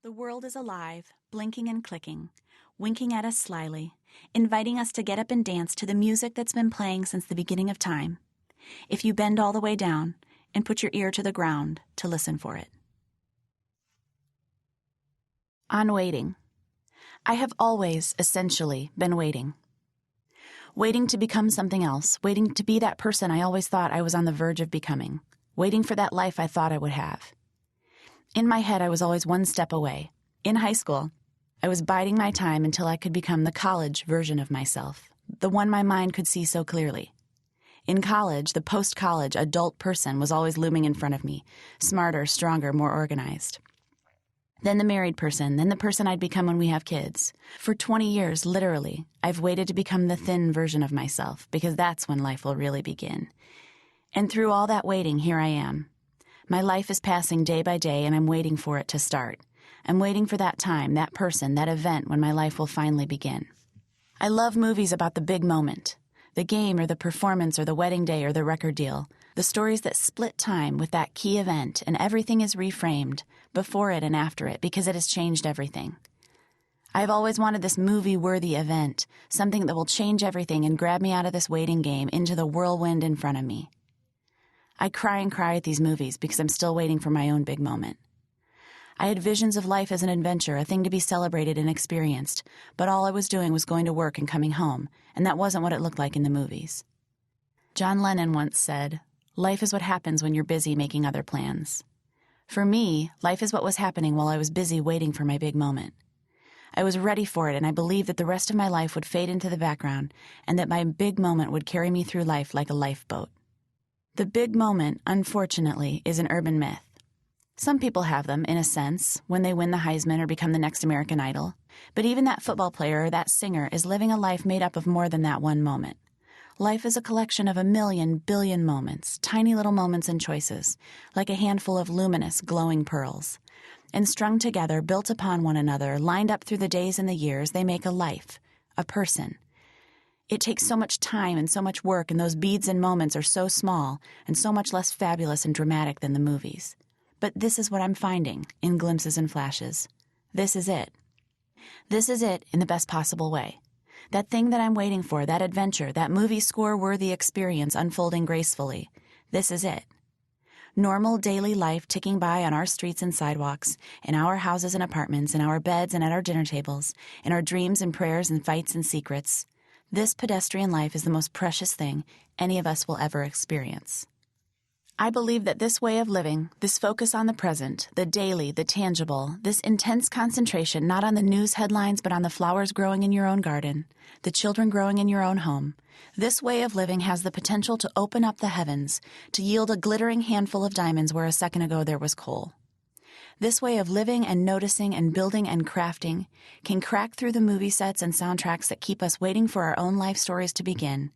The world is alive, blinking and clicking, winking at us slyly, inviting us to get up and dance to the music that's been playing since the beginning of time, if you bend all the way down and put your ear to the ground to listen for it. On waiting. I have always, essentially, been waiting. Waiting to become something else, waiting to be that person I always thought I was on the verge of becoming, waiting for that life I thought I would have. In my head, I was always one step away. In high school, I was biding my time until I could become the college version of myself, the one my mind could see so clearly. In college, the post-college adult person was always looming in front of me, smarter, stronger, more organized. Then the married person, then the person I'd become when we have kids. For 20 years, literally, I've waited to become the thin version of myself, because that's when life will really begin. And through all that waiting, here I am. My life is passing day by day, and I'm waiting for it to start. I'm waiting for that time, that person, that event when my life will finally begin. I love movies about the big moment, the game or the performance or the wedding day or the record deal, the stories that split time with that key event and everything is reframed before it and after it because it has changed everything. I've always wanted this movie-worthy event, something that will change everything and grab me out of this waiting game into the whirlwind in front of me. I cry and cry at these movies because I'm still waiting for my own big moment. I had visions of life as an adventure, a thing to be celebrated and experienced, but all I was doing was going to work and coming home, and that wasn't what it looked like in the movies. John Lennon once said, "Life is what happens when you're busy making other plans." For me, life is what was happening while I was busy waiting for my big moment. I was ready for it, and I believed that the rest of my life would fade into the background and that my big moment would carry me through life like a lifeboat. The big moment, unfortunately, is an urban myth. Some people have them, in a sense, when they win the Heisman or become the next American Idol. But even that football player or that singer is living a life made up of more than that one moment. Life is a collection of 1,000,000,000,000 moments, tiny little moments and choices, like a handful of luminous, glowing pearls. And strung together, built upon one another, lined up through the days and the years, they make a life, a person. It takes so much time and so much work, and those beads and moments are so small and so much less fabulous and dramatic than the movies. But this is what I'm finding in glimpses and flashes. This is it. This is it in the best possible way. That thing that I'm waiting for, that adventure, that movie score-worthy experience unfolding gracefully. This is it. Normal daily life ticking by on our streets and sidewalks, in our houses and apartments, in our beds and at our dinner tables, in our dreams and prayers and fights and secrets. This pedestrian life is the most precious thing any of us will ever experience. I believe that this way of living, this focus on the present, the daily, the tangible, this intense concentration not on the news headlines but on the flowers growing in your own garden, the children growing in your own home, this way of living has the potential to open up the heavens, to yield a glittering handful of diamonds where a second ago there was coal. This way of living and noticing and building and crafting can crack through the movie sets and soundtracks that keep us waiting for our own life stories to begin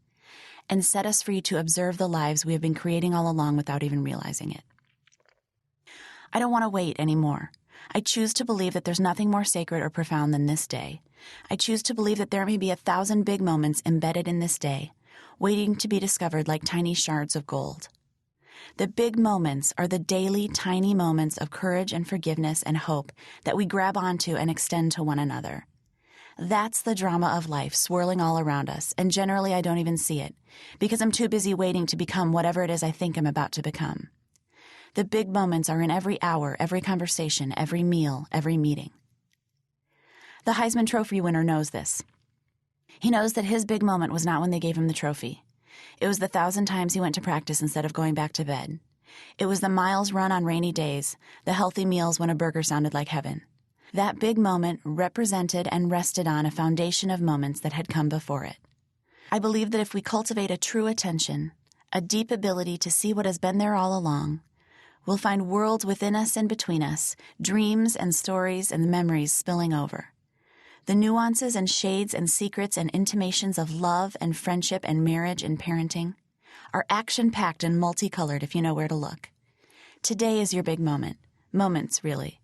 and set us free to observe the lives we have been creating all along without even realizing it. I don't want to wait anymore. I choose to believe that there's nothing more sacred or profound than this day. I choose to believe that there may be 1,000 big moments embedded in this day, waiting to be discovered like tiny shards of gold. The big moments are the daily, tiny moments of courage and forgiveness and hope that we grab onto and extend to one another. That's the drama of life swirling all around us, and generally I don't even see it, because I'm too busy waiting to become whatever it is I think I'm about to become. The big moments are in every hour, every conversation, every meal, every meeting. The Heisman Trophy winner knows this. He knows that his big moment was not when they gave him the trophy. It was the 1,000 times he went to practice instead of going back to bed. It was the miles run on rainy days, the healthy meals when a burger sounded like heaven. That big moment represented and rested on a foundation of moments that had come before it. I believe that if we cultivate a true attention, a deep ability to see what has been there all along, we'll find worlds within us and between us, dreams and stories and memories spilling over. The nuances and shades and secrets and intimations of love and friendship and marriage and parenting are action-packed and multicolored if you know where to look. Today is your big moment. Moments, really.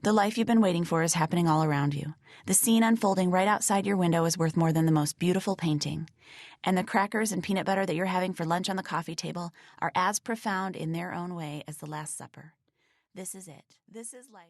The life you've been waiting for is happening all around you. The scene unfolding right outside your window is worth more than the most beautiful painting. And the crackers and peanut butter that you're having for lunch on the coffee table are as profound in their own way as the Last Supper. This is it. This is life.